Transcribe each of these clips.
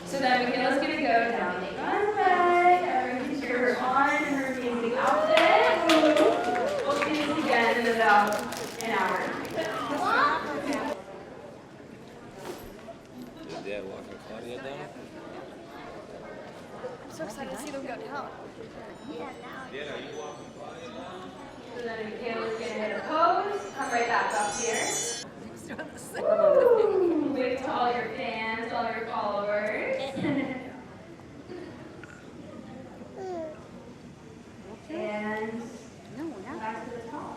So then Michaela's going to go down the runway. Everyone can cheer her on in her amazing outfit. We'll see this again in about an hour. Is Dad walking Claudia down? I'm so excited to see them go down. Yeah, you walking Claudia down? So then Michaela's going to hit a pose. Come right back up here. Wave to all your fans, all your followers. And back to the top.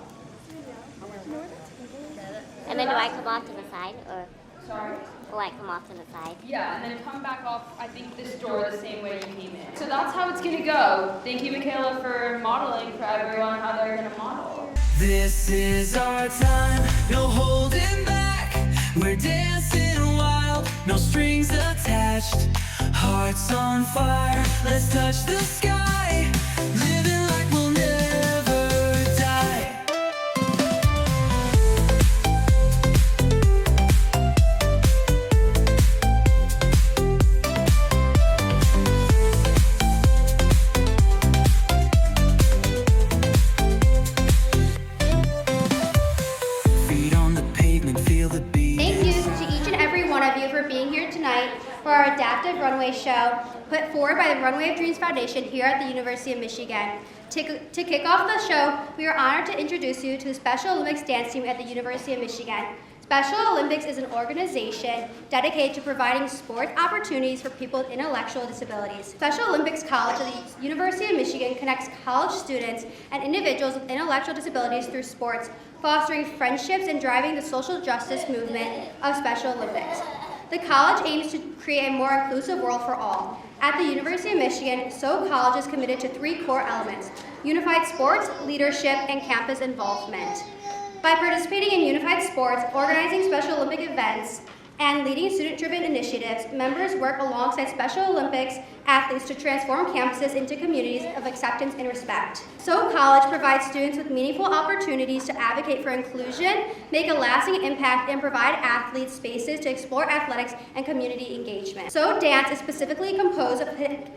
And then do I come off to the side, or Sorry? will I come off to the side? Yeah, and then come back off, I think, this door the same way you came in. So that's how it's going to go. Thank you, Michaela, for modeling for everyone how they're going to model. This is our time, no holding back. We're dancing wild, no strings attached. Hearts on fire, let's touch the sky. Living like we'll never die. Feet on the pavement, feel the beat. Thank you to each and every one of you for being here tonight for our adaptive runway show put forward by the Runway of Dreams Foundation here at the University of Michigan. To kick off the show, we are honored to introduce you to the Special Olympics dance team at the University of Michigan. Special Olympics is an organization dedicated to providing sport opportunities for people with intellectual disabilities. Special Olympics College of the University of Michigan connects college students and individuals with intellectual disabilities through sports, fostering friendships and driving the social justice movement of Special Olympics. The college aims to create a more inclusive world for all. At the University of Michigan, SO College is committed to 3 core elements: unified sports, leadership, and campus involvement. By participating in unified sports, organizing Special Olympic events, and leading student-driven initiatives, members work alongside Special Olympics athletes to transform campuses into communities of acceptance and respect. SO College provides students with meaningful opportunities to advocate for inclusion, make a lasting impact, and provide athletes spaces to explore athletics and community engagement. SO Dance is specifically composed of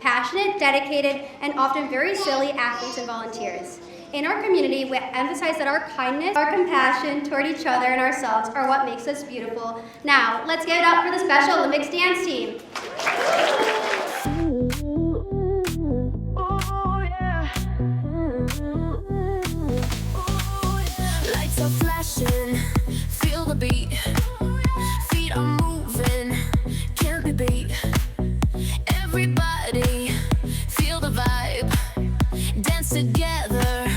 passionate, dedicated, and often very silly athletes and volunteers. In our community, we emphasize that our kindness, our compassion toward each other and ourselves are what makes us beautiful. Now, let's give it up for the Special Olympics dance team. Lights are flashing, feel the beat. Feet are moving, can't be beat. Everybody, feel the vibe. Dance together,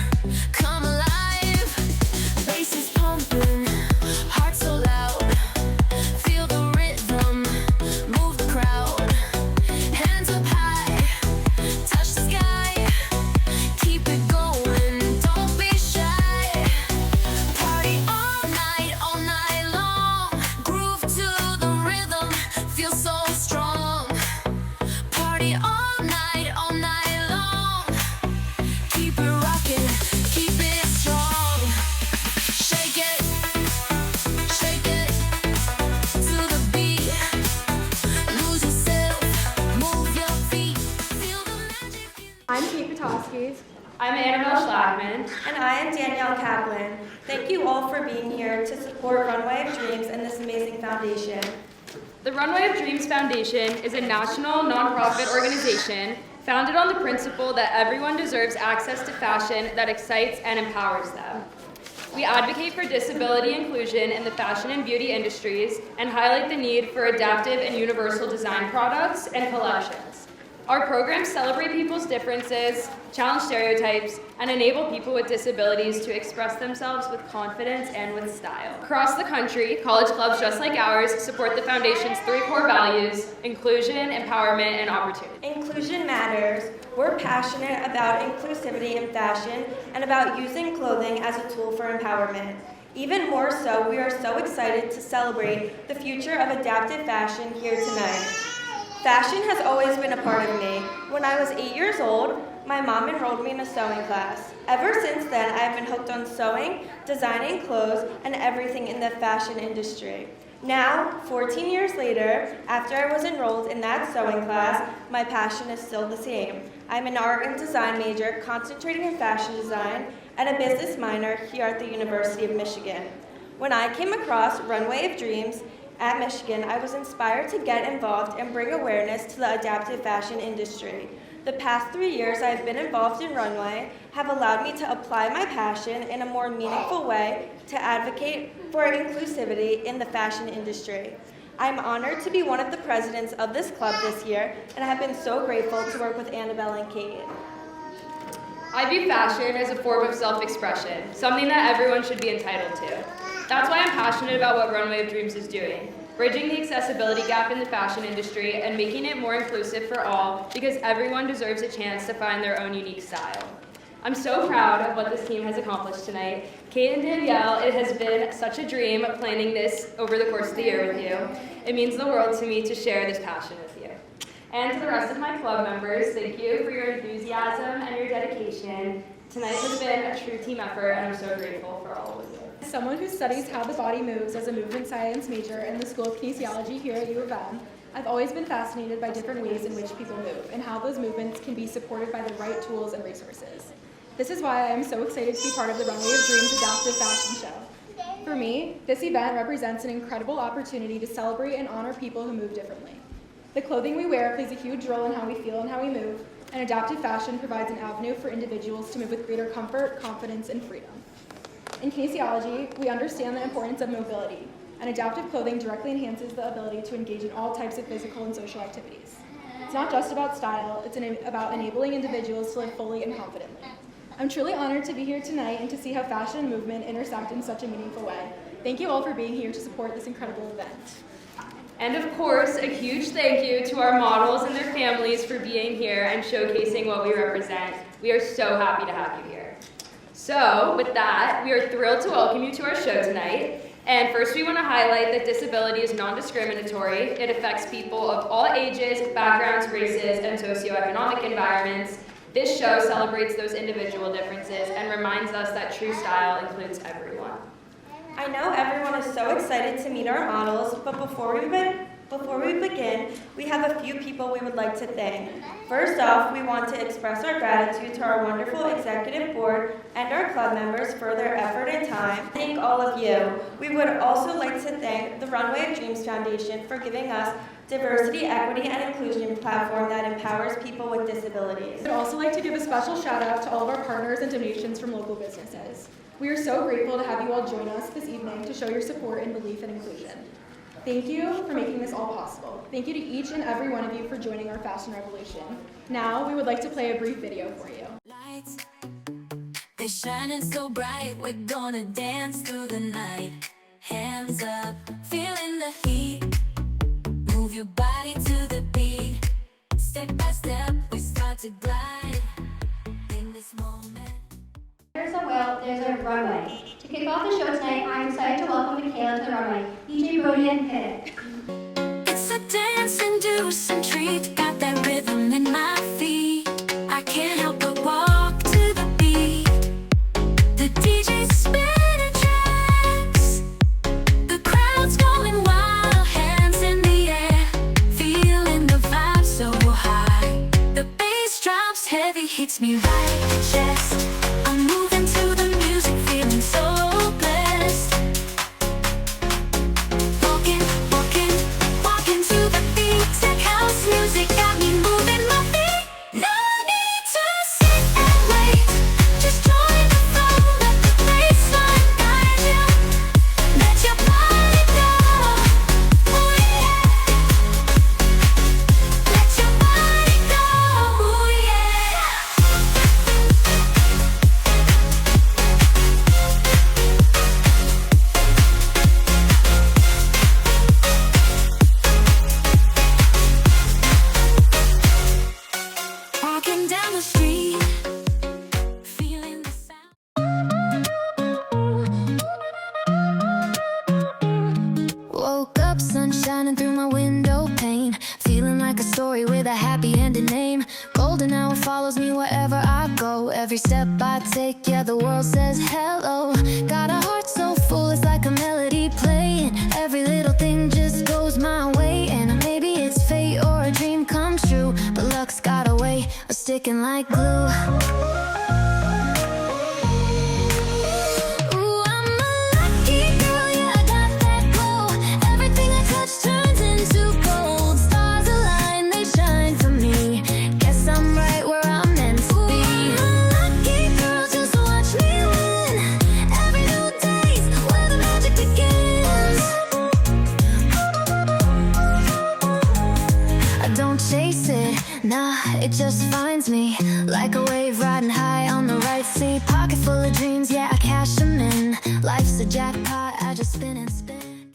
come alive. Bass is pumping, heart so loud. Feel the rhythm, move the crowd. Hands up high, touch the sky. Keep it going, don't be shy. Party all night long. Groove to the rhythm, feel so strong. Party all night long. Keep it rocking, keep it strong. Shake it to the beat. Lose yourself, move your feet. Feel the magic in I'm Kate Petoskey. I'm Annabelle Schlagman. And I am Danielle Kaplan. Thank you all for being here to support Runway of Dreams and this amazing foundation. The Runway of Dreams Foundation is a national nonprofit organization founded on the principle that everyone deserves access to fashion that excites and empowers them. We advocate for disability inclusion in the fashion and beauty industries and highlight the need for adaptive and universal design products and collections. Our programs celebrate people's differences, challenge stereotypes, and enable people with disabilities to express themselves with confidence and with style. Across the country, college clubs just like ours support the Foundation's 3 core values: inclusion, empowerment, and opportunity. Inclusion matters. We're passionate about inclusivity in fashion and about using clothing as a tool for empowerment. Even more so, we are so excited to celebrate the future of adaptive fashion here tonight. Fashion has always been a part of me. When I was 8 years old, my mom enrolled me in a sewing class. Ever since then, I've been hooked on sewing, designing clothes, and everything in the fashion industry. Now, 14 years later, after I was enrolled in that sewing class, my passion is still the same. I'm an art and design major concentrating in fashion design and a business minor here at the University of Michigan. When I came across Runway of Dreams at Michigan, I was inspired to get involved and bring awareness to the adaptive fashion industry. The past 3 years I've been involved in Runway have allowed me to apply my passion in a more meaningful way to advocate for inclusivity in the fashion industry. I'm honored to be one of the presidents of this club this year, and I have been so grateful to work with Annabelle and Kate. I view fashion as a form of self-expression, something that everyone should be entitled to. That's why I'm passionate about what Runway of Dreams is doing, bridging the accessibility gap in the fashion industry and making it more inclusive for all, because everyone deserves a chance to find their own unique style. I'm so proud of what this team has accomplished tonight. Kate and Danielle, it has been such a dream planning this over the course of the year with you. It means the world to me to share this passion with you. And to the rest of my club members, thank you for your enthusiasm and your dedication. Tonight has been a true team effort, and I'm so grateful for all of you. As someone who studies how the body moves as a movement science major in the School of Kinesiology here at U of M, I've always been fascinated by different ways in which people move and how those movements can be supported by the right tools and resources. This is why I am so excited to be part of the Runway of Dreams Adaptive Fashion Show. For me, this event represents an incredible opportunity to celebrate and honor people who move differently. The clothing we wear plays a huge role in how we feel and how we move, and adaptive fashion provides an avenue for individuals to move with greater comfort, confidence, and freedom. In kinesiology, we understand the importance of mobility, and adaptive clothing directly enhances the ability to engage in all types of physical and social activities. It's not just about style, it's about enabling individuals to live fully and confidently. I'm truly honored to be here tonight and to see how fashion and movement intersect in such a meaningful way. Thank you all for being here to support this incredible event. And of course, a huge thank you to our models and their families for being here and showcasing what we represent. We are so happy to have you here. So, with that, we are thrilled to welcome you to our show tonight. And first, we want to highlight that disability is non-discriminatory. It affects people of all ages, backgrounds, races, and socioeconomic environments. This show celebrates those individual differences and reminds us that true style includes everyone. I know everyone is so excited to meet our models, but before we begin, we have a few people we would like to thank. First off, we want to express our gratitude to our wonderful executive board and our club members for their effort and time. Thank all of you. We would also like to thank the Runway of Dreams Foundation for giving us diversity, equity, and inclusion platform that empowers people with disabilities. I'd also like to give a special shout out to all of our partners and donations from local businesses. We are so grateful to have you all join us this evening to show your support and belief in inclusion. Thank you for making this all possible. Thank you to each and every one of you for joining our fashion revolution. Now, we would like to play a brief video for you. Lights, they're shining so bright. We're gonna dance through the night. Hands up, feeling the heat. Move your body to the beat. Step by step, we start to glide in this moment. There's a will, there's a runway. To kick off the show tonight, I'm excited to welcome Michaela to the runway. DJ Brodian, hit it. It's a dance-inducing treat. Got that rhythm in my feet. I can't help but walk to the beat. The DJ's spinning tracks. The crowd's going wild, hands in the air. Feeling the vibe so high. The bass drops heavy, hits me right in the chest. I'm moving to the music, feeling so blessed. Walking to the beat. Tech house music got me moving my feet. No need to sit and wait. Just join the flow, let the bassline guide you. Let your body go. Oh yeah. Let your body go. Oh yeah. Walking down the street, feeling the sound. Woke up, sun shining through my window pane, feeling like a story with a happy ending name. Go gold, and now it follows me wherever I go. Every step I take, yeah, the world says hello. Got a heart so full, it's like a melody playing. Every little thing just goes my way, and maybe it's fate or a dream come true, but luck's got a way of sticking like glue. Nah, it just finds me like a wave riding high on the right sea. Pocket full of dreams, yeah, I cash them in. Life's a jackpot, I just spin it.